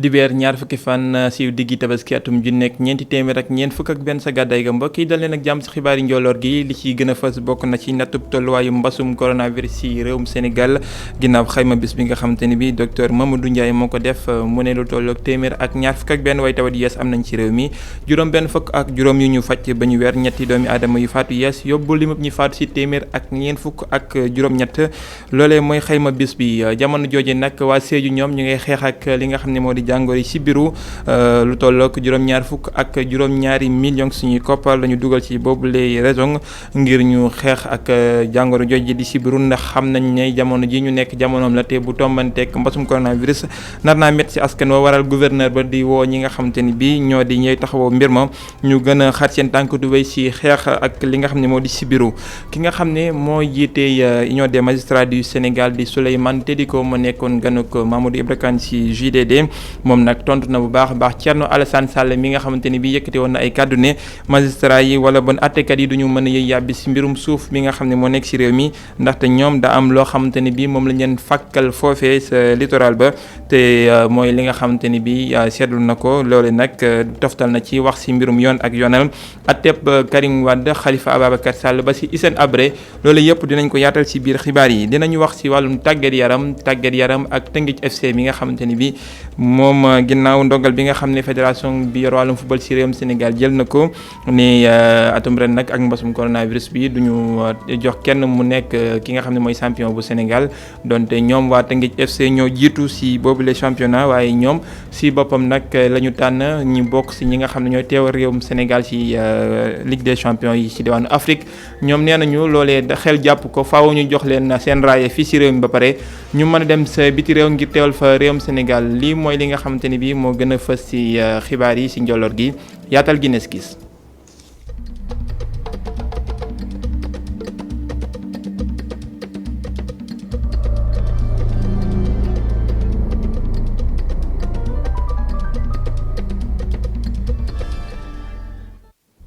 dibeer ñaar fukki fan si diggi tabaski atum ju nekk ñeenti téeméer ak ñeent fukk ak benn sa gàddaay ga mbokk yi dal leen ak jàmm si xibaar yi njooloor gi li ci gën a fës bokk na ci nattub tolluwaayu mbasum coronavirus si réewum Sénégal ginnaaw xayma bis bi nga xamante ni bi docteur Mamadou Ndiaye moo ko def mu ne lu tolloog téeméer ak ñaar fukk ak benn way tawat yees am nañ ci réew mi juróom benn fukk ak juróom yu ñu fàcc ba ñu weer ñetti doomi aadama yu faatu yees yóbbu limub ñi faatu si téeméer ak ñeent fukk ak juróom-ñett loolee mooy xayma bis bi jamono jooje nag waa Sédhiou ñoom ñu ngay xeex ak li nga xam ne moo di jàngoro yi si biiru lu tollook juróom-ñaar fukk ak juróom-ñaari millions suñuy koppar la ñu dugal ci boobu les raisons ngir ñu xeex ak jàngoro jooju di si biiru ndax xam nañ ne jamono ji ñu nekk jamonoom la te bu tombanteek mbasum coronavirus nar naa métti si askan wa waral gouverneur ba di woo ñi nga xamante ni bi ñoo di ñooy taxawoo mbir ma ñu gën a xar seen tànk du wéy si xeex ak li nga xam ne moo di si biiru ki nga xam ne moo jiite union des magistrats du Sénégal di Souleymane Téliko ma nekkoon ganuk Mamadou Ibra Kane si JDD moom nag tontu na bu baax a baax Thierno Alassane Sall mi nga xamante ni bi yëkkati woon na ay kàddu ne magistrat yi wala bon attekat yi duñu mën a yëy yàbbi si mbirum suuf mi nga xam ne moo nekk si réew mi ndaxte ñoom da am loo xamante ni bi moom lañ leen fàkkal foofee sa littoral ba te mooy li nga xamante ni bi seetlu na ko loole nag toftal na ci wax si mbirum yoon ak yoonal atteb Karim Wade Khalifa Ababacar Sall ba si Hissène Habré loolu yëpp dinañ ko yaatal si biir xibaar yi dinañu wax si wàllum tàggat yaram ak Teungueth FC mi nga xamante ni bi moom ginnaaw ndogal bi nga xam ne fédération bi yor wàllum football ci réewum Sénégal jël na ko ne atum ren nag ak mbasum coronavirus bi duñu jox kenn mu nekk ki nga xam ne mooy champion bu Sénégal donte ñoom waa Teungueth FC ñoo jiitu ci boobu les championnat waaye ñoom ci boppam nag la ñu tànn ñu bokk ci ñi nga xam ne ñooy teewal réewum Sénégal ci Ligue des champions yi ci diwaanu Afrique ñoom nee nañu loolee xel jàpp ko faaw ñu jox leen seen raaye fii ci réew mi ba pare ñu mën a dem sa biti réew ngir teewal fa réewum Sénégal lii mooy li nga xamante ni bii moo gën a fës ci xibaar yi ci njolloor gi yaatal gi nes gis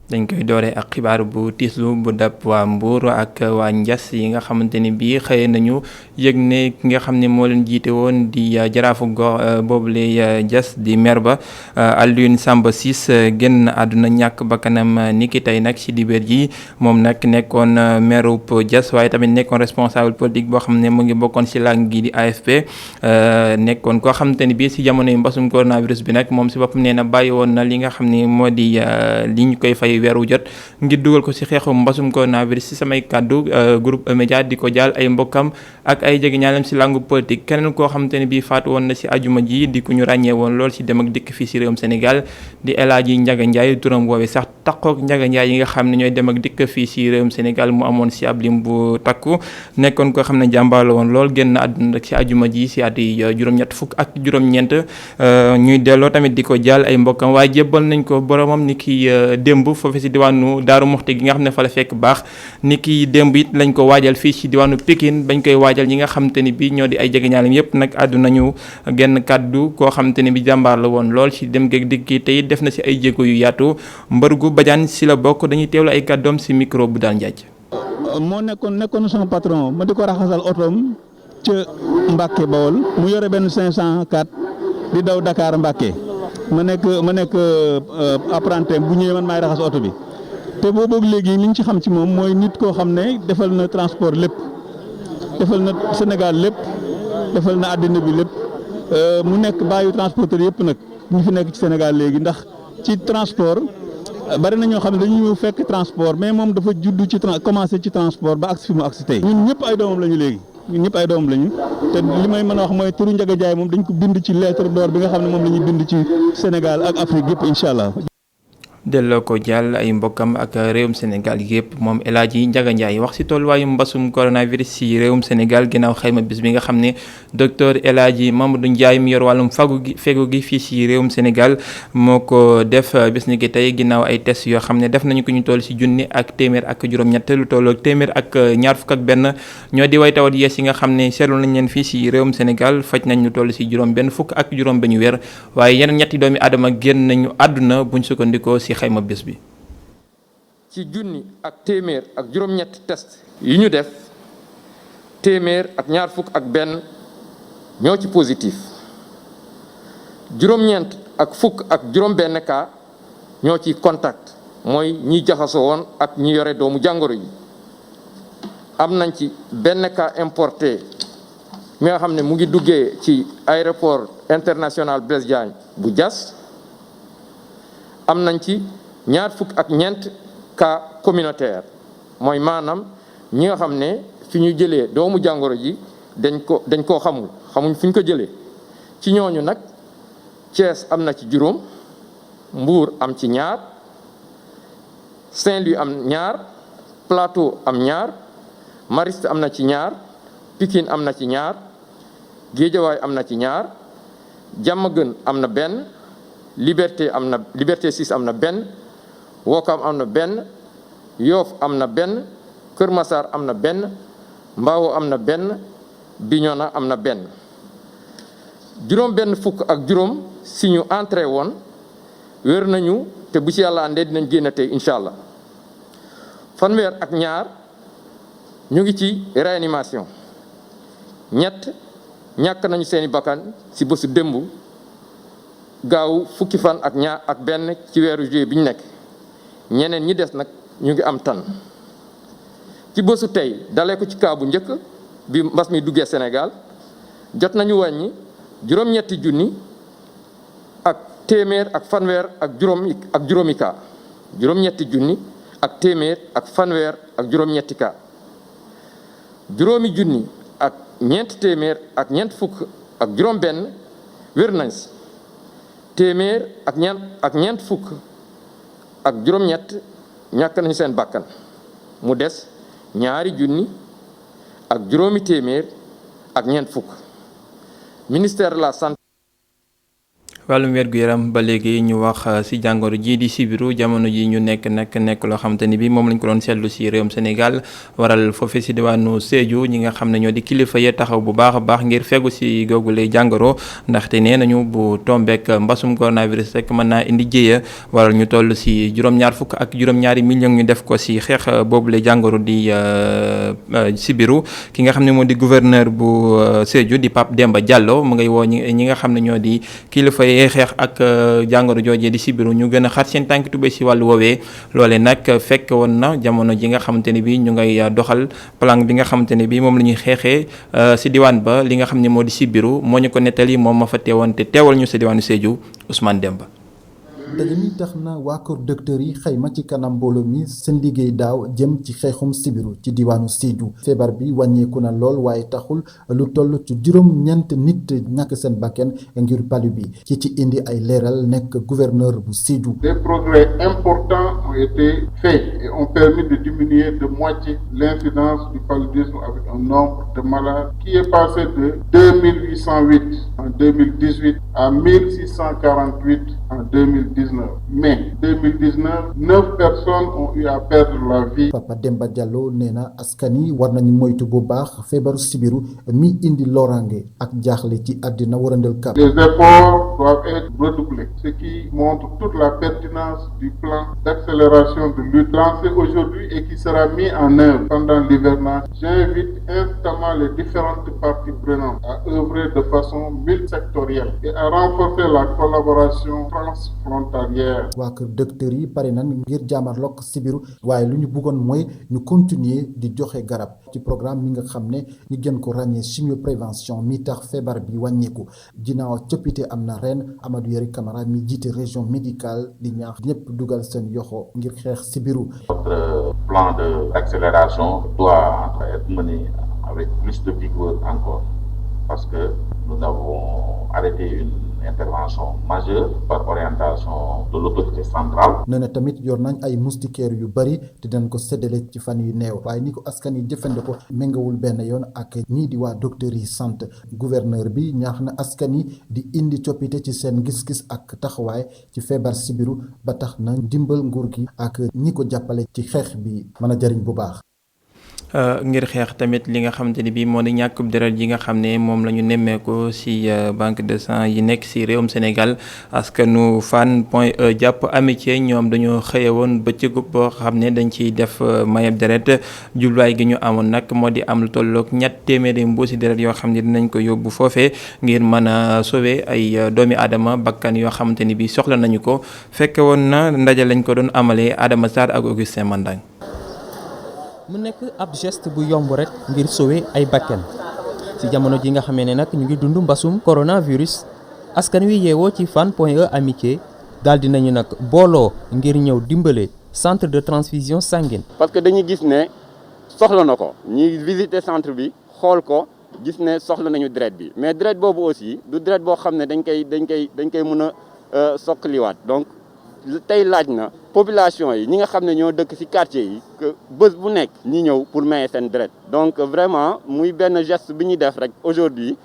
dañ koy dooree ak xibaar bu tiislu bu dab waa Mbour ak waa Ndiass yi nga xamante ni bii xëy nañu yëg ne ki nga xam ne moo leen jiite woon di jaraafu gox boobu lay Ndiass di maire ba Alioune Samba Ciss génn àdduna ñàkk bakkanam niki tey nag ci dibéer ji moom nag nekkoon maire bu Ndiass waaye tamit nekkoon responsable politique boo xam ne mu ngi bokkoon ci langue gi di AFP nekkoon koo xamante ni bii ci jamono yi mbasum coronavirus bi nag moom ci boppam nee na bàyyi woon na li nga xam ne moo di li ñu koy fay weeru jot ngir dugal ko ci xeexu mbasum coronavirus ci samay kàddu groupe média di ko jaal ay mbokkam ak ay jegeñaaleem ci langue politique keneen koo xamante ne bii faatu woon na ci ajuma ji di ku ñu ràññee woon lool ci dem ak dikk fii ci réewum Sénégal di El Hadji Ndiaga Ndiaye turam woowee sax takkook Ndiaga Ndiaye yi nga xam ne ñooy dem ak dikk fii ci réewum Sénégal mu amoon ci ab lim bu takku nekkoon koo xam ne jàmbaar la woon lool génn àdduna ci ajuma ji ci at yi juróom-ñett fukk ak juróom-ñeent ñuy delloo tamit di ko jaal ay mbokkam waaye jébbal nañ ko boromam ni ki démb foofu ci diwaanu Daaru Muxti gi nga xam ne fa la fekk baax ni ki démb it lañ ko waajal fii ci diwaanu Pikine bañ koy waajal ñi nga xamante ni bi ñoo di ay jegeñaalam yépp nag àdduna ñu genn kàddu koo xamante ni bi jàmbaar la woon lool ci dem géeg dikki te it def na ci ay jéego yu yaatu mbërgu bajaan ci la bokk dañuy teewlu ay kàddoom ci micro bu daal njaaj moo nekkoon sama patron ma di ko raxasal otoom ca Mbàkke Bawol mu yore benn 504 di daw Dakar Mbàkke ma nekk apprenti bu ñëwee man maay raxas oto bi te boobu léegi li ñu ci xam ci moom mooy nit koo xam ne defal na transport lépp defal na Sénégal lépp defal na àddina bi lépp mu nekk bàyyi transporteur yëpp nag ñu fi nekk ci Sénégal léegi ndax ci transport bari na ñoo xam ne dañuy fekk transport mais moom dafa judd ci commencé ci transport ba agsi fi mu agsi tey ñun ñëpp ay doomam lañu léegi ñun ñëpp ay doomam lañu te li may mën a wax mooy turu Ndiaga Ndiaye moom dañ ko bind ci lettre d'or bi nga xam ne moom la ñuy bind ci Sénégal ak Afrique yëpp incha allah. delloo ko jàll ay mbokkam ak réewum Sénégal yëpp moom El Hadji Ndiaga Ndiaye wax ci tolluwaayu mbasum coronavirus ci réewum Sénégal ginnaaw xayma bis bi nga xam ne docteur El Hadji Mamadou Ndiaye mi yor wàllum fegu gi fii ci réewum Sénégal moo ko def bis ni ki tey ginnaaw ay test yoo xam ne def nañu ko ñu toll ci junni ak téeméer ak juróom-ñett lu tolloog téeméer ak ñaar fukk ak benn ñoo di way tawat yees yi nga xam ne seetlu nañ leen fii ci réewum Sénégal faj nañ ñu toll ci juróom benn fukk ak juróom benn weer waaye yeneen ñetti doomi aadama génn nañu àdduna buñ sukkandikoo ci xayma bés bi ci junni ak téeméer ak juróom-ñetti test yi ñu def téeméer ak ñaar fukk ak benn ñoo ci positif juróom-ñeent ak fukk ak juróom-benn cas ñoo ci contact mooy ñi jaxasoo woon ak ñi yore doomu jàngoro yi. am nañ ci benn cas importé mi nga xam ne mu ngi duggee ci aéroport international Blaise Diagne bu Diass. am nañ ci ñaar fukk ak ñeent cas communautaire mooy maanaam ñi nga xam ne fi ñu jëlee doomu jàngoro ji dañ koo xamuñ fi ñu ko jëlee. ci ñooñu nag Thiès am na ci juróom, Mbour am ci ñaar, Saint-Louis am ñaar, Plateau am ñaar, Mariste am na ci ñaar, Pikine am na ci ñaar, Guédiawaye am na ci ñaar, Diamaguène am na benn, Liberté 6 am na benn, Ouakam am na benn, Yoff am na benn, Kër Massar am na benn, Mbao am na benn, Bignona am na benn. juróom benn fukk ak juróom si ñu entré woon wér nañu te bu ci yàlla àndee dinañ génn tey incha allah. fanweer ak ñaar ñu ngi ci réanimation, ñett ñàkk nañu seeni bakkan ci bésu démb gaaw fukki fan ak ñaar ak benn ci weeru juillet bi ñu nekk, ñeneen ñi des nag ñu ngi am tan. ci bésu tey dalee ko ci kaa bu njëkk bi mbas mi duggee Sénégal jot nañu wàññi juróom-ñetti junni ak téeméer ak fanweer ak juróomi kaa, juróom-ñetti junni ak téeméer ak fanweer ak juróom-ñetti kaa, juróomi junni ak ñeent téeméer ak ñeent fukk ak juróom-benn wér nañ si, téeméer ak ñeent fukk ak juróom-ñett ñàkk nañu seen bakkan, mu des ñaari junni ak juróomi téeméer ak ñeent fukk. Ministère de la santé. wàllum wér-gu-yaram ba léegi ñu wax ci jàngoro ji di sibiru jamono ji ñu nekk loo xamante ni bi moom lañ ko doon seetlu ci réewum Sénégal waral foofu ci diwaanu Sédhiou ñi nga xam ne ñoo di kilifa ya taxaw bu baax a baax ngir fegu ci googule jàngoro ndaxte nee nañu bu tombeek mbasum coronavirus rek mën naa indi jéeya waral ñu toll ci juróom-ñaar fukk ak juróom-ñaari millions ñu def ko ci xeex boobule jàngoro di sibiru ki nga xam ne moo di gouverneur bu Sédhiou di Pape Demba Diallo mu ngay woo ñi nga xam ne ñoo di kilifa xeex ak jàngoro joojee di sibiru ñu gën a xar seen tànk tubéy ci wàllu woowee loole nag fekk woon na jamono ji nga xamante ne bi ñu ngay doxal plan bi nga xamante ne bi moom la ñuy xeexee ci diwaan ba li nga xam ne moo di sibiru moo ñu ko nettali moom ma fa teewoon te teewal ñu ci diwaanu Sédhiou Ousmane Demba. daje mi tax na waa kër docteur yi xayma ci kanam mbooloo mi seen liggéey daaw jëm ci xeexum sibiru ci diwaanu Sédhiou feebar bi wàññeeku na lool waaye taxul lu toll ci juróom-ñeent nit ñàkk seen bakken ngir palu bi ci indi ay leeral nekk gouverneur bu Sédhiou. Des progrès importants ont été faits et ont permis de diminuer de moitié l'incidence du paludisme avec un nombre de malades qui est passé de 2808 en 2018 à 1648 en 2019. Mais 2019, 9 personnes ont eu à perdre la vie. Papa Demba Diallo nee na askan yi war nañu moytu bu baax feebaru sibiru mi indi lorange ak jaaxle ci àddina warandal kap. Les efforts doivent être redoublés, ce qui montre toute la pertinence du plan d'accélération de lutte lancé aujourd'hui et qui sera mis en œuvre pendant l'hivernage. J'invite instamment les différentes parties prenantes à œuvrer de façon multisectorielle et à renforcer la collaboration transfrontalière. waa kër docteur yi pare nañ ngir jaamarloog sibiru waaye lu ñu bëggoon mooy ñu continuer di joxe garab ci programme mi nga xam ne ñu gën ko ràññee chimioprévention mi tax feebar bi wàññeeku ginnaaw coppite am na ren Amadou Yeri Camara mi jiite région médicale di ñaax ñëpp dugal seen yoxo ngir xeex sibiru. Notre plan d'accélération doit être mené avec plus de vigueur encore parce que nous avons arrêté une intervention majeure par orientation de l'autorité centrale. nee na tamit yor nañ ay moustiquaires yu bari te dañ ko séddale ci fan yu néew waaye ni ko askan yi jëfandikoo méngawul benn yoon ak ñii di waa docteur yi sant gouverneur bi ñaax na askan yi di indi coppite ci seen gis-gis ak taxawaay ci feebar sibiru ba tax na ndimbal nguur gi ak ñi ko jàppale ci xeex bi mën a jariñ bu baax. ngir xeex tamit li nga xamante ni bii moo di ñàkkub deret yi nga xam ne moom la ñu nemmeeku ci banque de sang yi nekk ci réewum Sénégal askanu Fann Point E jàpp Amitié ñoom dañoo xëye woon bëccëg boo xam ne dañ ciy def mayeb deret jubluwaay gi ñu amoon nag moo di am lu tolloog 300 mbuusi deret yoo xam ne dinañ ko yóbbu foofee ngir mën a sauver ay doomi aadama bakkan yoo xamante ni bii soxla nañu ko fekke woon na ndaje lañ ko doon amalee Adama Sarr ak Augustin Mandang. mu nekk ab geste bu yomb rek ngir sauver ay bakkan ci jamono ji nga xamee ne nag ñu ngi dund mbasum coronavirus askan wi yeewoo ci Fann Point E Amitié daal di nañu nag booloo ngir ñëw dimbale centre de transfusion sanguine. parce que dañuy gis ne soxla na ko ñuy visiter centre bi xool ko gis ne soxla nañu deret bi mais deret boobu aussi du deret boo xam ne dañ koy mën a soqaliwaat donc tey laaj na population yi ñi nga xam ne ñoo dëkk ci quartier yi que bés bu nekk ñi ñëw pour maye seen deret donc vraiment muy benn geste bi ñuy def rek aujourd'hui.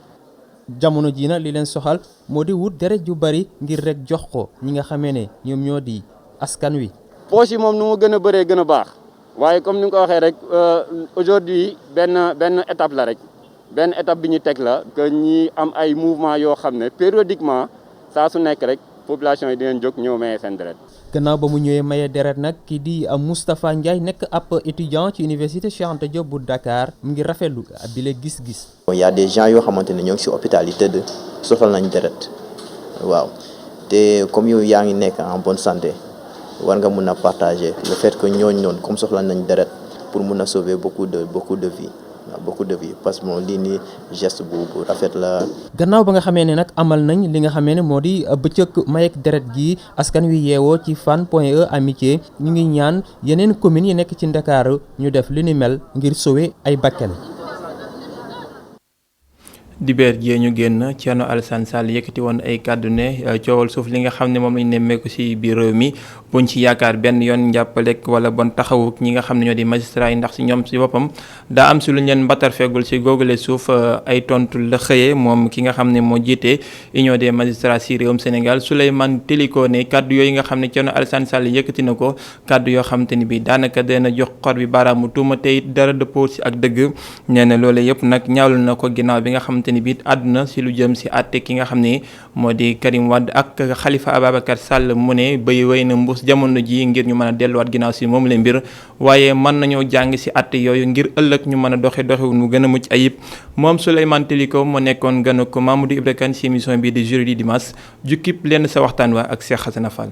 jamono ji nag li leen soxal moo di wut deret yu bari ngir rek jox ko ñi nga xamee ne ñoom ñoo di askan wi. poche yi moom nu mu gën a bëree gën a baax waaye comme ni nga ko waxee rek aujourd'hui benn étape la rek benn étape bi ñu teg la que ñi am ay mouvement yoo xam ne périodiquement saa su nekk rek. population yi dinañ jóg ñëw maye seen deret. gannaaw ba mu ñëwee maye deret nag kii di Moustapha Ndiaye nekk ab étudiant ci université Cheikh Anta Diop bu Dakar mu ngi rafetlu bile gis-gis. il y a des gens yoo xamante ne ñoo ngi ci hôpital yi tëdd soxla nañ deret waaw te comme yow yaa ngi nekk en bonne santé war nga mun a partager le fait que ñooñu noonu comme soxla nañ deret pour mun a sauver beaucoup de vies. beaucoup de vie parce que moom lii nii geste bu rafet la. gannaaw ba nga xamee ne nag amal nañ li nga xamee ne moo di bëccëg mayek deret gi askan wi yeewoo ci Fann Point E Amitié ñu ngi ñaan yeneen communes yi nekk ci Ndakaaru ñu def li ni mel ngir sauver ay bakkan. dibeer jee ñu génn Thierno Alassane Sall yëkkati woon ay kàddu ne coowal suuf li nga xam ne moom lañ nemmeeku ci biir réew mi buñ ci yaakaar benn yoon njàppalek wala bon taxawu ñi nga xam ne ñoo di magistrat yi ndax ci ñoom ci boppam daa am ci lu ñu leen mbatar feggul ci googule suuf ay tontu la xëyee moom ki nga xam ne moo jiite union des magistrats ci réewum Sénégal Souleymane Teliko ne kàddu yooyu nga xam ne Thierno Alassane Sall yëkkati na ko kàddu yoo xam te ni bi daanaka dana jox xor bi baaraamu tuuma tey dara dëppoo ci ak dëgg nee na loolu yëpp nag ñaawlu na ko ginnaaw bi nga xam ni biit àdduna si lu jëm si àtte ki nga xam ne moo di Karim Wade ak Khalifa Ababacar Sall mu ne bay wéy na mbuus jamono ji ngir ñu mën a delluwaat ginnaaw si moom la mbir waaye mën nañoo jàng si àtte yooyu ngir ëllëg ñu mën a doxe mu gën a mucc ayib moom Souleymane Teliko moo nekkoon gën a ko Mamadou Ibra Kane si émission bi di Jury du Dimanche jukkib lenn sa waxtaan waa ak Cheikh Hassana Fall.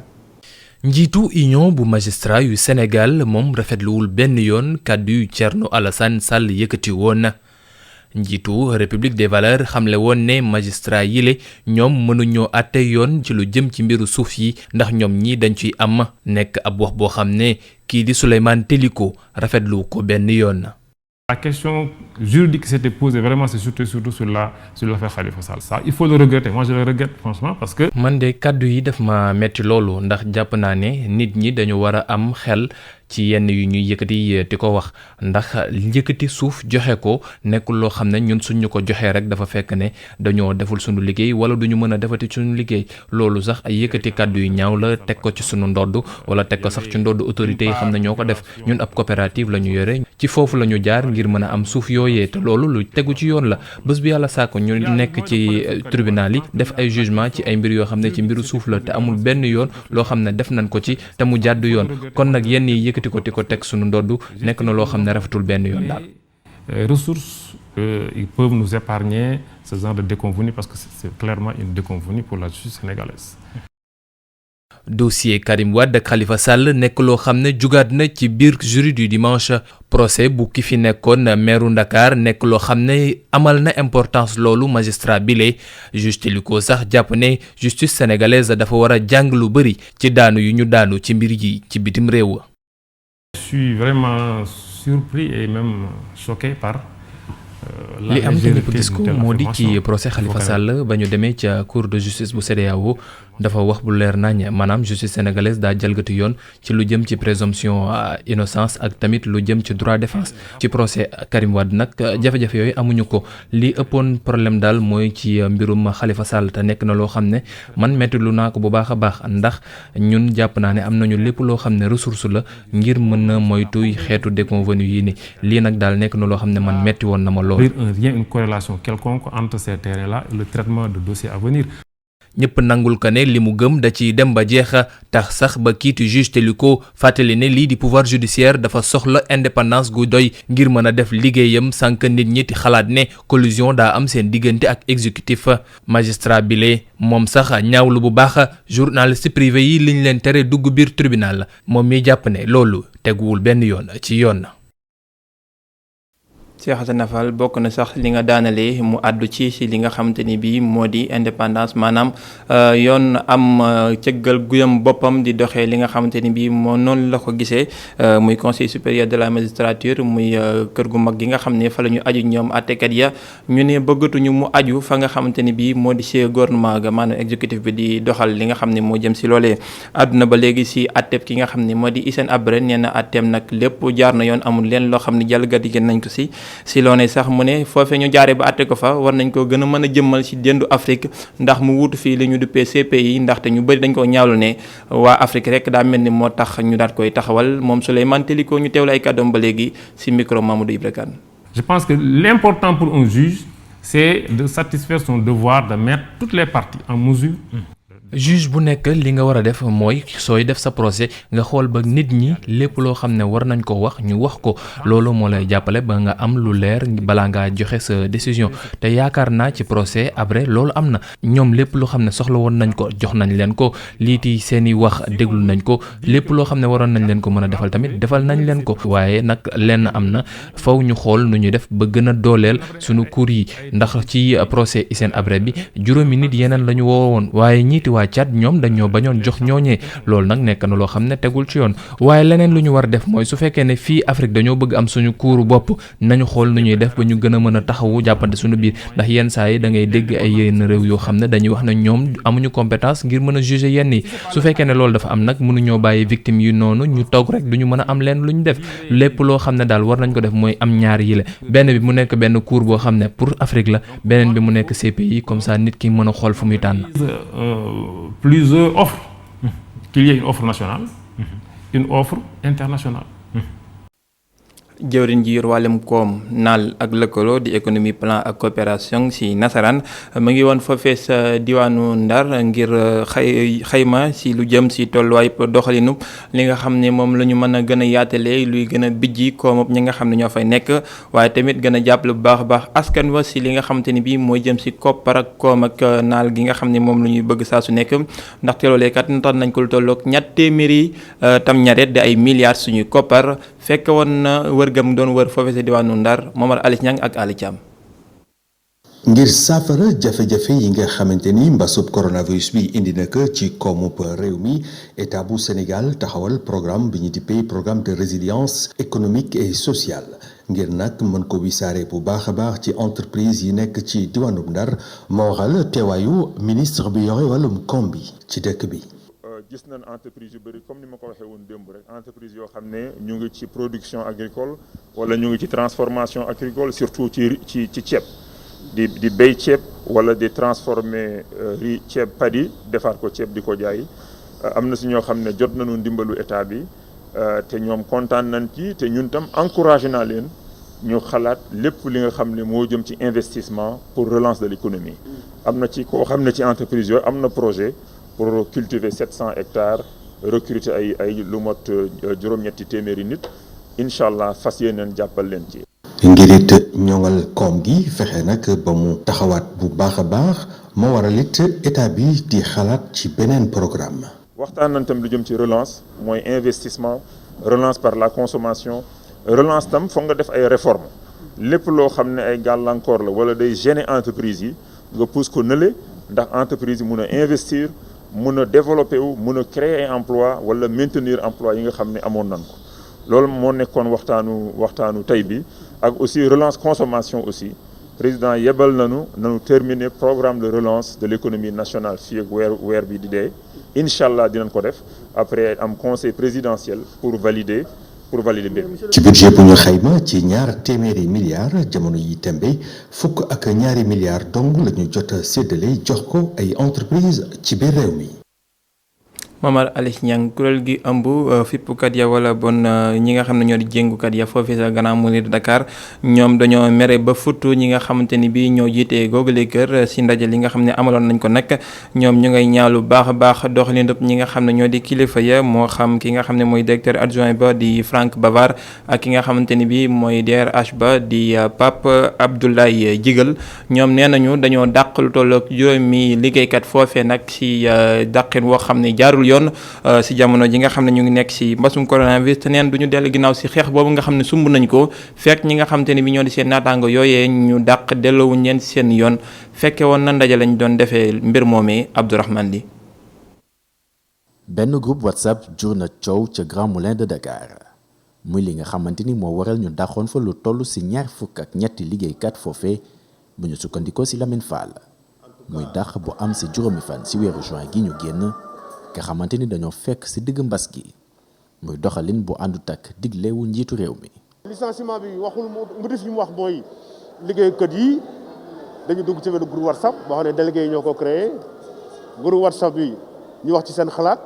njiitu union bu magistrat yu Sénégal moom rafetluwul benn yoon kàddu yu Thierno Alassane Sall yëkkati woon njiitu république des valeurs xamle woon ne magistrat yile ñoom mënuñoo àtte yoon ci lu jëm ci mbiru suuf yi ndax ñoom ñi dañ ciy am nekk ab wax boo xam ne kii di Souleymane Teliko rafetlu ko benn yoon. La question juridique qui s'était posée vraiment c'est surtout sur l'affaire Khalifa Sall. Ça il faut le regretter. Moi je le regrette franchement parce que man de kàddu yi daf ma metti loolu ndax jàpp naa ne nit ñi dañu war a am xel ci yenn yu ñuy yëkkati di ko wax ndax yëkkati suuf joxe ko nekkul loo xam ne ñun suñ ñu ko joxee rek dafa fekk ne dañoo deful suñu liggéey wala duñu mën a defati suñu liggéey loolu sax ay yëkkati kàddu yu ñaaw la teg ko ci suñu ndodd wala teg ko sax ci ndodd autorités yi xam ne ñoo ko def ñun ab coopérative la ñu yore ci foofu la ñu jaar ngir mën a am suuf yooyee te loolu lu tegu ci yoon la bés bu yàlla saako ñu nekk ci tribunal yi def ay jugement ci ay mbir yoo xam ne ci mbiru suuf la te amul benn yoon loo xam ne def nañ ko ci te mu jàdd yoon kon nag yenn yi yëkkati ko ti ko teg sunu ndodd nekk na loo xam ne rafetul benn yoon daal. ressources ils peuvent nous épargner ce genre de déconvenue parce que c'est clairement une déconvenue pour la justice sénégalaise. dossier Karim Wade ak Khalifa Sall nekk loo xam ne jugaat na ci biir jury du dimanche procès bu ki fi nekkoon meeru Ndakaar nekk loo xam ne amal na importance loolu magistrat bile juge Teliko sax jàpp ne justice sénégalaise dafa war a jàng lu bëri ci daanu yu ñu daanu ci mbir yi ci bitim réew. Je suis vraiment surpris et même choqué par li am te ñëpp gis ko moo di ci procès Khalifa Sall ba ñu demee ca cour de justice bu CEDEAO dafa wax bu leer nañ maanaam justice sénégalaise daa jalgati yoon ci lu jëm ci présomption innocence ak tamit lu jëm ci droit défense ci procès Karim Wade nag jafe-jafe yooyu amuñu ko li ëppoon problème daal mooy ci mbirum Khalifa Sall te nekk na loo xam ne man metti lu naa ko bu baax a baax ndax ñun jàpp naa ne am nañu lépp loo xam ne ressource la ngir mën a moytu xeetu déconvenu yi ni lii nag daal nekk na loo xam ne man metti woon na ma lool. Une corrélation quelconque entre ces terrains-là et le traitement de dossiers à venir. ñëpp nangul ko ne li mu gëm da ci dem ba jeexa tax sax ba kiitu juge Téliko fàttali ne lii di pouvoir judiciaire dafa soxla indépendance gu doy ngir mën a def liggéeyam sànq nit ñi xalaat ne collusion daa am seen diggante ak exécutif magistrat bile moom sax ñaawlu bu baax journaliste privé yi liñ leen tere dugg biir tribunal moom mi jàpp ne loolu teguwul benn yoon ci yoon. Cheikh Hassana Fall bokk na sax li nga daanale mu àddu ci li nga xamante ni bii moo di indépendance maanaam yoon am cëggal guyam boppam di doxee li nga xamante ni bii moo noonu la ko gisee muy conseil supérieur de la magistrature muy kër gu mag gi nga xam ne fa la ñu aju ñoom àttekat ya ñu ne bëggatuñu mu aju fa nga xamante ni bii moo di ci gouvernement ga maanaam exécutif bi di doxal li nga xam ne moo jëm si loolee. àdduna ba léegi si àtteeb ki nga xam ne moo di Hissène Habré nee na àtteem nag lépp jaar na yoon amul leen loo xam ne jalgati gën nañ ko si loone sax mu ne foofee ñu jaaree ba àtte ko fa war nañ ko gën a mën a jëmmal ci dendu Afrique ndax mu wuutu fii li ñu duppee CPI ndaxte ñu bëri dañ ko ñaawlu ne waa Afrique rek daa mel ni moo tax ñu daat koy taxawal moom Souleymane Téliko ñu teewlu ay kàddoom ba léegi ci micro Mamadou Ibra Kane. Je pense que l'important pour un juge c'est de satisfaire son devoir de mettre toutes les parties en mesure. juge bu nekk li nga war a def mooy sooy def sa procès nga xool ba nit ñi lépp loo xam ne war nañ ko wax ñu wax ko loolu moo lay jàppale ba nga am lu leer balaa ngaa joxe sa décision te yaakaar naa ci procès Habré loolu am na ñoom lépp loo xam ne soxla woon nañ ko jox nañ leen ko liiti seeni wax déglu nañ ko lépp loo xam ne waroon nañ leen ko mën a defal tamit defal nañ leen ko waaye nag lenn am na faw ñu xool nu ñuy def ba gën a dooleel suñu cour yi ndax ci procès Hissène Habré bi juróomi nit yeneen la ñu woowoon waaye ñiiti waa Tchad ñoom dañoo bañoon jox ñooñee loolu nag nekk na loo xam ne tegul ci yoon waaye leneen lu ñu war a def mooy su fekkee ne fii Afrique dañoo bëgg am suñu kuuru bopp nañu xool nu ñuy def ba ñu gën a mën a taxawu jàppante suñu biir ndax yenn saa yi da ngay dégg ay yenn réew yoo xam ne dañuy wax ne ñoom amuñu compétence ngir mën a juger yenn yi su fekkee ne loolu dafa am nag mënuñoo bàyyi victime yi noonu ñu toog rek duñu mën a am leen lu ñu def lépp loo xam ne daal war nañ ko def mooy am ñaar yi la benn bi mu nekk benn cour boo xam ne pour Afrique la beneen bi mu nekk CPI comme ça nit ki mën a xool fu muy tànn. Plusieurs offres, qu'il y ait une offre nationale, une offre internationale. jëwriñ ji yor wàllum koom naal ak lëkkaloo di économie plan ak coopération ci nasaraan mu ngi woon foofee sa diwaanu Ndar ngir xayma ci lu jëm ci tolluwaay doxalinu li nga xam ne moom la ñu mën a gën a yaatalee luy gën a bijji koom ñi nga xam ne ñoo fay nekk waaye tamit gën a jàppale bu baax a baax askan wa ci li nga xamante ni bii mooy jëm ci koppar ak koom ak naal gi nga xam ne moom la ñuy bëgg saa su nekk ndaxte loolee kat natal nañ ko lu tolloog ñett téeméeri tam ñaret di ay milliards suñuy koppar fekk woon na wërgam doon wër foofee sa diwaanu Ndar Momar Alice Niang ak Ali Thiam. ngir saafara jafe-jafe yi nga xamante ni mbasub coronavirus bi indi na ko ci koomub réew mi état bu Sénégal taxawal programme bi ñu dippee programme de résilience économique et sociale ngir nag mën ko wisaare bu baax a baax ci entreprise yi nekk ci diwaanu Ndar moo waral teewaayu ministre bi yore wàllum koom bi ci dëkk bi. gis nañ entreprise yu bëri comme ni ma ko waxee woon démb rek entreprise yoo xam ne ñu ngi ci production agricole wala ñu ngi ci transformation agricole surtout ci ceeb di béy ceeb wala di transformer riz ceeb padi defar ko ceeb di ko jaay am na si ñoo xam ne jot nañu ndimbalu état bi te ñoom kontaan nañ ci te ñun tam encouragé naa leen ñu xalaat lépp li nga xam ne moo jëm ci investissement pour relance de l'économie am na ci koo xam ne ci entreprise yooyu am na projet pour cultiver 700 hectares recruter ay lu mot juróom-ñetti téeméeri nit incha allah fas yéeneen jàppal leen ci. ngir it ñoŋal koom gi fexe nag ba mu taxawaat bu baax a baax moo waral it état bi di xalaat ci beneen programme. waxtaan nañ tam lu jëm ci relance mooy investissement relance par la consommation relance tam foog nga def ay réformes lépp loo xam ne ay gàllankoor la wala day gêner entreprise yi nga pousse ko nële ndax entreprise yi mun a investir. mun a développer wu mun a créer emploi wala maintenir emploi yi nga xam ne amoon nañ ko loolu moo nekkoon waxtaanu tey bi ak aussi relance consommation aussi président yebal nañu terminer programme de relance de l'économie nationale fii ak weer bi di dee incha allah dinañ ko def après am conseil présidentiel pour valider mbir mi. ci budget bu ñu xayma ci ñaar téeméeri milliards jamono yi tembe fukk ak ñaari milliards dong la ñu jot a séddale jox ko ay entreprise ci biir réew mi. Momar Alice Niang kuréel gi ëmb fippukat ya wala bon ñi nga xam ne ñoo di jéngukat ya foofee sa Grand Moulin de Dakar ñoom dañoo mere ba futtu ñi nga xamante ni bii ñoo jiitee googule kër si ndaje li nga xam ne amaloon nañ ko nag ñoom ñu ngay ñaalu baax a baax doxalin dëpp ñi nga xam ne ñoo di kilifa ya moo xam ki nga xam ne mooy directeur adjoint ba di Franck Bavard ak ki nga xamante ni bii mooy DRH ba di Pape Abdoulaye Jigal ñoom nee nañu dañoo dàq lu tollook juróomi liggéeykat foofee nag si dàqin woo xam ne jaarul yoon si jamono ji nga xam ne ñu ngi nekk si mbasum coronavirus te neen du ñu dellu ginnaaw si xeex boobu nga xam ne sumb nañ ko fekk ñi nga xam te ne bi ñoo di seen naataango yooyee ñu dàq delloowuñ leen si seen yoon fekke woon na ndaje lañ doon defee mbir moomee Abdourahmane Li. benn groupe WhatsApp jur na coow ca Grand Moulin de Dakar muy li nga xamante ni moo waral ñu dàqoon fa lu toll si ñaar fukk ak ñetti liggéeykat foofee bu ñu sukkandikoo si Lamine Fall muy dàq bu am si juróomi fan si weeru juin gi ñu génn nga xamante ni dañoo fekk ci digg mbas gi muy doxalin bu àndut ak diglewu njiitu réew mi. licenciement bi waxul mu def li mu wax mooy liggéeykat yi dañu dugg ci benn groupe WhatsApp boo xam ne délégué yi ñoo ko créé groupe WhatsApp bi ñu wax ci seen xalaat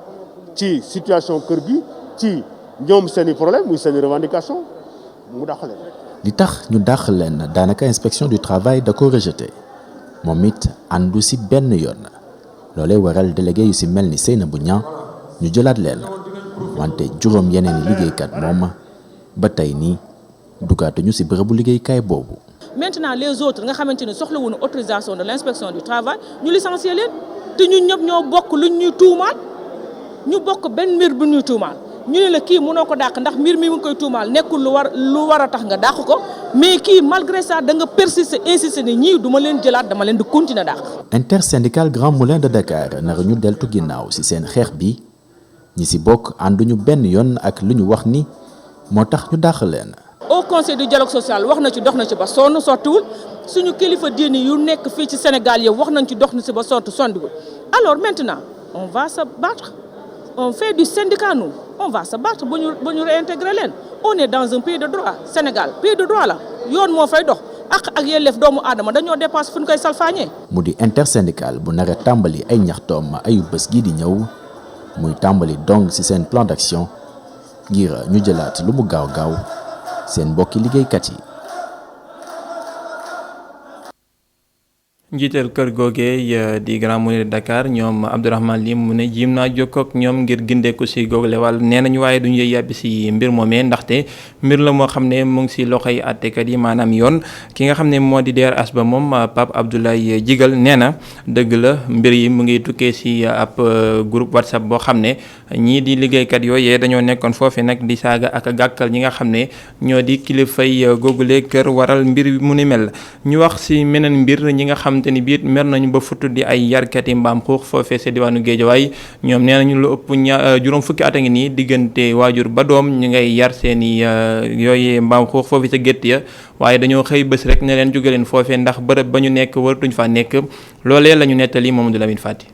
ci situation kër gi ci ñoom seeni problème muy seeni revendication mu dàq leen. li tax ñu dàq leen daanaka inspection du travail da ko rejeté moom it àndu ci benn yoon. loolee waral délégué yu ci mel ni Seynabou Niang ñu jëlaat leen wante juróom yeneen i liggéeykat moom ba tey nii dugaatuñu ci bërëbu liggéeykaay boobu. maintenant les autres nga xamante ni soxlawuñu autorisation de l'inspection du travail ñu licencier leen te ñun ñëpp ñoo bokk luñ ñuy tuumaal ñu bokk benn mbir bu ñuy tuumaal ñu ne la kii mënoo ko dàq ndax mbir mi mu ngi koy tuumaal nekkul lu war a tax nga dàq ko mais kii malgré ça da nga persister insister ni ñii duma leen jëlaat dama leen di continuer dàq. intersyndical Grand Moulin de Dakar nar ñu deltu ginnaaw ci seen xeex bi ñi ci bokk ànduñu benn yoon ak lu ñu wax ni moo tax ñu dàq leen. au conseil du dialogue social wax na ci dox na ci ba sonn sottiwul suñu kilifa diine yu nekk fii ci Sénégal yëpp wax nañ ci dox na ci ba sondiwul alors maintenant on va se battre on fait du syndicat nous on va se battre ba ñu réintégrer leen on est dans un pays de droit Sénégal pays de droit la yoon moo fay dox ak yelleef doomu aadama dañoo dépassé fu ñu koy salfaañee. mu di intersyndical bu nar a tàmbali ay ñaxtoom ayu bés gii di ñëw muy tàmbali donc ci seen plan d'action ngir ñu jëlaat lu mu gaaw seen mbokki liggéeykat yi. njiital kër googee di Grand Moulin de Dakar ñoom Abdourahmane Ly mu ne jiim naa jokkoo ak ñoom ngir gindeeku si googule wàll nee nañu waaye duñu yàbbi si mbir moomee ndaxte mbir la moo xam ne mu ngi si loxoy àttekat yi maanaam yoon ki nga xam ne moo di DRH ba moom Pape Abdoulaye Jigal nee na dëgg la mbir yi mu ngi tukkee si ab groupe WhatsApp boo xam ne ñii di liggéeykat yooyee dañoo nekkoon foofu nag di saaga ak gàkkal ñi nga xam ne ñoo di kilifay googule kër waral mbir mu ni mel ñu wax si meneen mbir ñi nga xam te ni biit mer nañu ba futt di ay yarkati mbaam xuux foofee sa diwaanu Géejawaay ñoom nee nañu lu ëpp juróom fukki at a ngi nii diggante waajur ba doom ñu ngay yar seeni yooyee mbaam xuux foofee sa gétt ya waaye dañoo xëy bés rek ne leen jóge leen foofee ndax bërëb ba ñu nekk waratuñ fa nekk loolee la ñu nettali Mamadou Lamine Fati.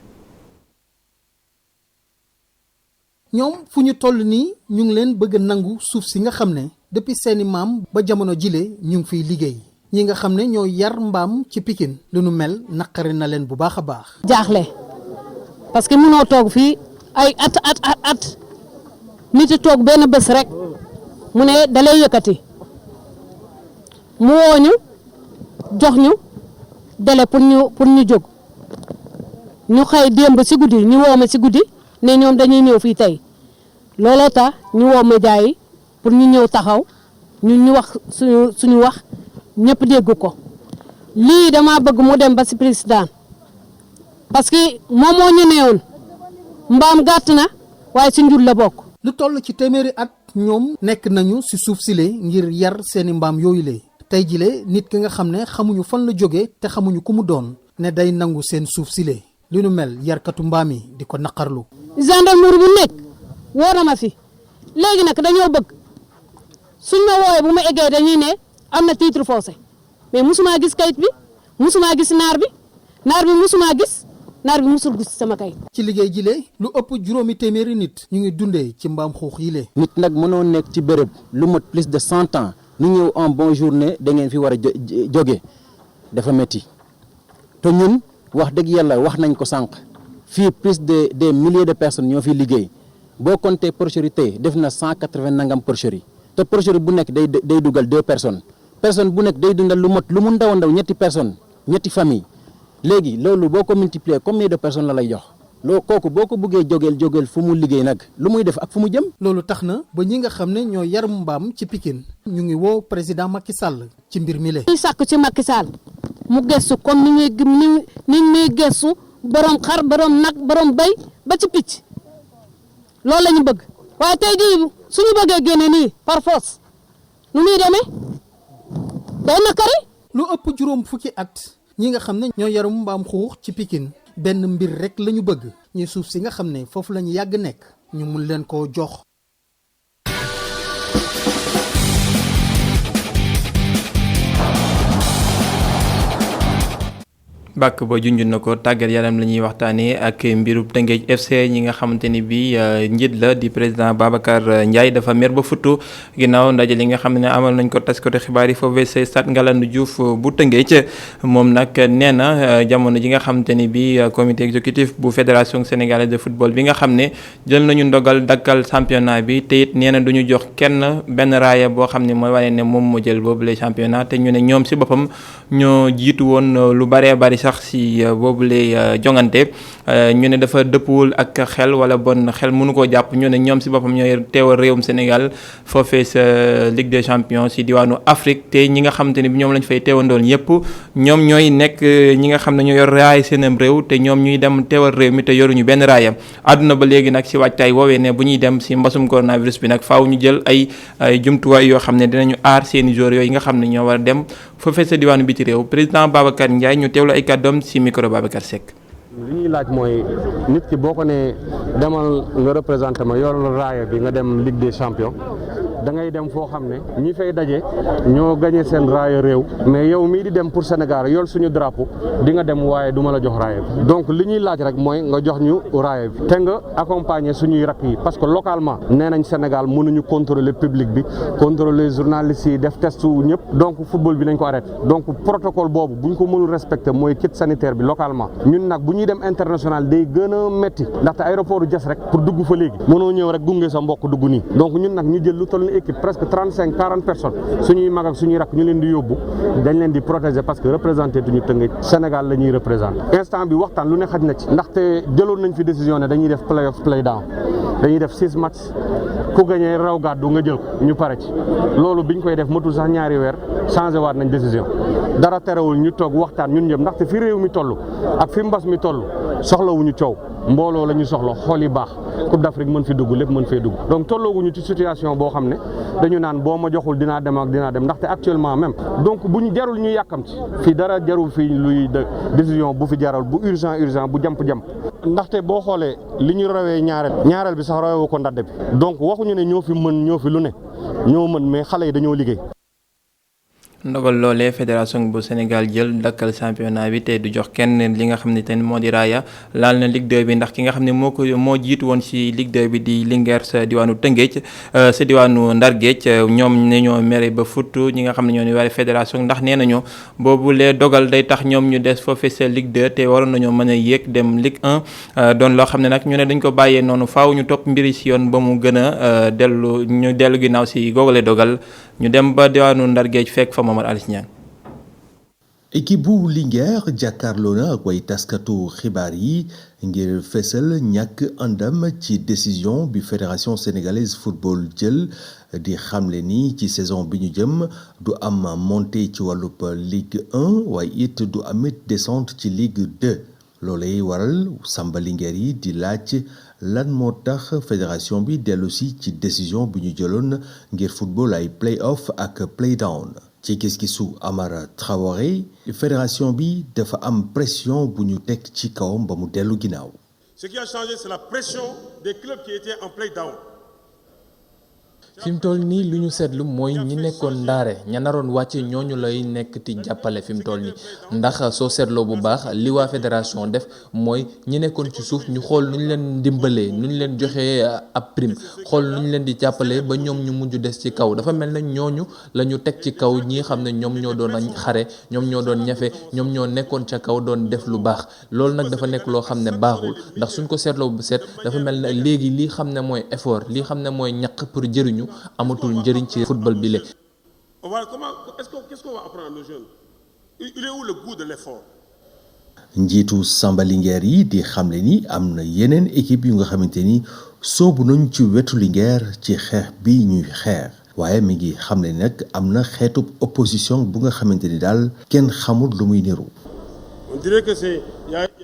ñoom fu ñu toll nii ñu ngi leen bëgg a nangu suuf si nga xam ne depuis seeni maam ba jamono jile ñu ngi fiy liggéey ñi nga xam ne ñoo yar mbaam ci Pikine lu nu mel naqari na leen bu baax a baax. jaaxle parce que mënoo toog fii ay at nit yi toog benn bés rek mu ne dalay yëkkati mu woo ñu jox ñu délai pour ñu jóg ñu xëy démb si guddi ñu woo ma si guddi ne ñoom dañuy ñëw fii tey looloo tax ñu woo média yi pour ñu ñëw taxaw ñu wax suñu wax. ñëpp dégg ko lii dama bëgg mu dem ba ci président parce que moom moo ñu neewoon mbaam gàtt na waaye ci njur la bokk. lu toll ci téeméeri at ñoom nekk nañu ci suuf sile ngir yar seeni mbaam yooyu le tey jile nit ki nga xam ne xamuñu fan la jóge te xamuñu ku mu doon ne day nangu seen suuf sile li nu mel yarkatu mbaam yi di ko naqarlu. gendarmerie bu nekk woo na ma fi léegi nag dañoo bëgg suñ ma woowee bu ma eggee dañuy ne am na titre foncier mais musuma gis kayit bi musuma gis naar bi musuma gis naar bi musul gis sama kayit. ci liggéey jile lu ëpp juróomi téeméeri nit ñu ngi dundee ci mbaam xuux yi le. nit nag mënoo nekk ci béréb lu mot plus de 100 ans nu ñëw en bon journée da ngeen fi war a jóge dafa métti te ñun wax dëgg yàlla wax nañ ko sànq fii plus de des milliers de personnes ñoo fi liggéey boo compté porcherie tey def na 180 nangam porcherie te porcherie bu nekk day dugal 2 personnes bu nekk day dundal lu mot lu mu ndaw ñetti personnes ñetti famille léegi loolu boo ko multiplier combien de personnes la lay jox loo kooku boo ko bëggee jógeel fu mu liggéey nag lu muy def ak fu mu jëm. loolu tax na ba ñi nga xam ne ñoo yar mbaam ci Pikine ñu ngi woo président Macky Sall ci mbir mi le. ñuy sàkk ci Macky Sall mu gëstu comme ni muy gëstu borom xar borom nag borom béy ba ci picc loolu la ñu bëgg waaye tey jii suñu bëggee génne nii par force nu muy demee day nakari. lu ëpp juróom fukki at ñi nga xam ne ñoo yarum mbaam xuux ci Pikine benn mbir rek la ñu bëgg ñuy suuf si nga xam ne foofu la ñu yàgg nekk ñu mun leen koo jox. bàkk ba junj na ko tàggat yaram la ñuy waxtaanee ak mbirub Tëngéej FC ñi nga xamante ni bi njiit la di président Babacar Ndiaye dafa mer ba futtu ginnaaw ndaje li nga xam ne amal nañ ko taskatu xibaar yi foofu sa stade Ngalandou Diouf bu Tëngéej moom nag nee na jamono ji nga xamante ni bi comité exécutif bu fédération sénégalaise de football bi nga xam ne jël nañu ndogal dakkal championnat bi te it nee na du ñu jox kenn benn raaya boo xam ne mooy wane ne moom moo jël boobu le championnat te ñu ne ñoom si boppam ñoo jiitu woon lu baree bari sax si boobule jongante ñu ne dafa dëppwul ak xel wala bon xel mënu koo jàpp ñu ne ñoom si boppam ñooy teewal réewum Sénégal foofee sa Ligue des champions si diwaanu Afrique te ñi nga xamante ni bi ñoom lañ fay teewandoon yëpp ñoom ñooy nekk ñi nga xam ne ñoo yor raay seenam réew te ñoom ñuy dem teewal réew mi te yoruñu benn raaya àdduna ba léegi nag si waajtaay woowee ne bu ñuy dem si mbasum coronavirus bi nag faaw ñu jël ay jumtuwaay yoo xam ne dinañu aar seeni joueurs yooyu nga xam ne ñoo war a dem foofee sa diwaanu biti réew président Babacar Ndiaye ñu teewlu ay kàddoom ci micro Babacar Seck. li ñuy laaj mooy nit ki boo ko nee demal nga représenté ma yor raaya bi nga dem Ligue des champions da ngay dem foo xam ne ñi fay daje ñoo gagné seen raaya réew mais yow mii di dem pour Sénégal yor suñu drapeau di nga dem waaye du ma la jox raaya bi donc li ñuy laaj rek mooy nga jox ñu raaya bi te nga accompagner suñuy rakk yi parce que localement nee nañ Sénégal mënuñu contrôler public bi contrôler journalistes yi def testu ñëpp donc football bi nañ ko arrêté donc protocole boobu buñ ko mënul respecter mooy kit sanitaire bi localement ñun nag bu ñuy dem international day gën a métti ndaxte aéroport du Diass rek pour dugg fa léegi mënoo ñëw rek gunge sa mbokk dugg nii donc ñun nag ñu jël lu toll ni équipe presque 35-40 personnes suñuy mag ak suñuy rakk ñu leen di yóbbu dañ leen di protéger parce que représenté tuñu Tëngéej Sénégal la ñuy représenté instant bi waxtaan lu ne xaj na ci ndaxte jëloon nañ fi décision ne dañuy def play off play down dañuy def 6 matchs ku gagné raw gàddu nga jël ko ñu pare ci loolu biñ koy def matul sax ñaari weer changé waat nañ décision dara terewul ñu toog waxtaan ñun ñëpp ndaxte fi réew mi toll ak fi mbas mi toll soxlawuñu coow mbooloo la ñu soxla xool yi baax Coupe d'Afrique mën fi dugg lépp mën fee dugg donc tollooguñu ci situation boo xam ne dañu naan boo ma joxul dinaa dem ak dinaa dem ndaxte actuellement même donc bu ñu jarul ñu yàkkamti fii dara jarul fii luy décision bu fi jaral bu urgent bu jamp ndaxte boo xoolee li ñu rawee ñaareel bi sax rawee ko ndadde bi donc waxuñu ne ñoo fi mën ñoo fi lu ne ñoo mën mais xale yi dañoo liggéey. ndogal loolee fédération bu Sénégal jël dakkal championnat bi te du jox kenn li nga xam ne te moo di raaya laal na Ligue 2 bi ndax ki nga xam ne moo jiitu woon ci Ligue 2 bi di Linguère sa diwaanu Tëngéej sa diwaanu Ndar Géej ñoom ne ñoo mere ba futtu ñi nga xam ne ñoo ni waaye fédération ndax nee nañu boobu lee dogal day tax ñoom ñu des foofee sa Ligue 2 te waroon nañoo mën a yéeg dem Ligue 1 doon loo xam ne nag ñu ne dañ ko bàyyee noonu faaw ñu topp mbiri ci yoon ba mu gën a dellu ginnaaw ci googale dogal ñu dem ba diwaanu Ndar Géej fekk fa Momar Alice Niang. équipe bu Linguère jàkkaarloo na ak way taskatu xibaar yi ngir fesal ñàkk àndam ci décision bi fédération sénégalaise football jël di xamle ni ci saison bi ñu jëm du am montée ci wàllub Ligue 1 waaye it du amit descente ci Ligue 2 loolay waral Samba Linguère yi di laaj lan moo tax fédération bi dellusi ci décision bi ñu jëloon ngir football ay play-off ak play-down ci gis-gisu Amara Traoré fédération bi dafa am pression bu ñu teg ci kawam ba mu dellu ginnaaw. Ce qui a changé, c'est la pression des clubs qui étaient en play-down. fi mu toll nii lu ñu seetlu mooy ñi nekkoon ndaare ña naroon wàcce ñooñu lay nekk ti jàppale fi mu toll nii ndax soo seetloo bu baax li waa fédération def mooy ñi nekkoon ci suuf ñu xool nu ñu leen dimbalee nu ñu leen joxee ab prime xool nu ñu leen di jàppalee ba ñoom ñu mujj des ci kaw dafa mel ne ñooñu la ñu teg ci kaw ñi xam ne ñoom ñoo doon xare ñoom ñoo doon ñafe ñoom ñoo nekkoon ca kaw doon def lu baax loolu nag dafa nekk loo xam ne baaxul ndax suñ ko seetloo bu seet dafa mel ne léegi lii xam ne mooy effort lii xam ne mooy ñaq pour jëriñu amatul njëriñ ci football bi le. Qu'est-ce qu'on va apprendre aux jeunes? Il est où le goût de l'effort? njiitu Samba Linguère yi di xamle ni am na yeneen équipe yu nga xamante ni soobu nañ ci wetu Linguère ci xeex bi ñuy xeex waaye mi ngi xamle ni nag am na xeetu opposition bu nga xamante ni daal kenn xamul lu muy niru. On dirait que c'est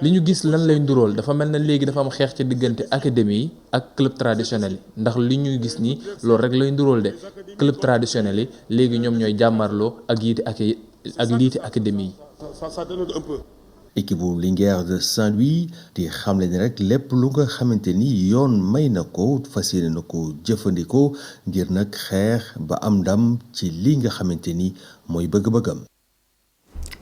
li ñu gis lan lay ndurool dafa mel na léegi dafa am xeex ci diggante académie yi ak club traditionnel yi ndax li ñuy gis nii loolu rek lay ndurool de club traditionnel yi léegi ñoom ñooy jàmmarloo ak liiti académie yi. Ça donne un peu. équipe bu Linguère de Saint-Louis di xamle ni rek lépp lu nga xamante ni yoon may na ko fas yéene na ko jëfandikoo ngir nag xeex ba am ndam ci li nga xamante ni mooy bëgg-bëggam.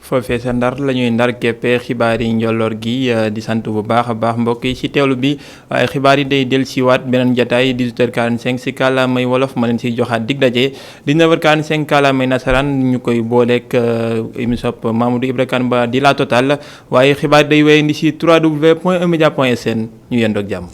foofee sa ndar la ñuy ndar keppe xibaar yi njolloor gi di sant bu baax a baax mbokk yi ci teewlu bi waaye xibaar yi day del siwaat beneen jataay 18h45 si kàllaamay wolof ma leen siy joxaat dig daje 19h45 kàllaamay nasaraan ñu koy booleeg émission Mamadou Ibra Kane ba di la total waaye xibaar day wéy ndi si www.emedia.sn ñu yendoog jàmm.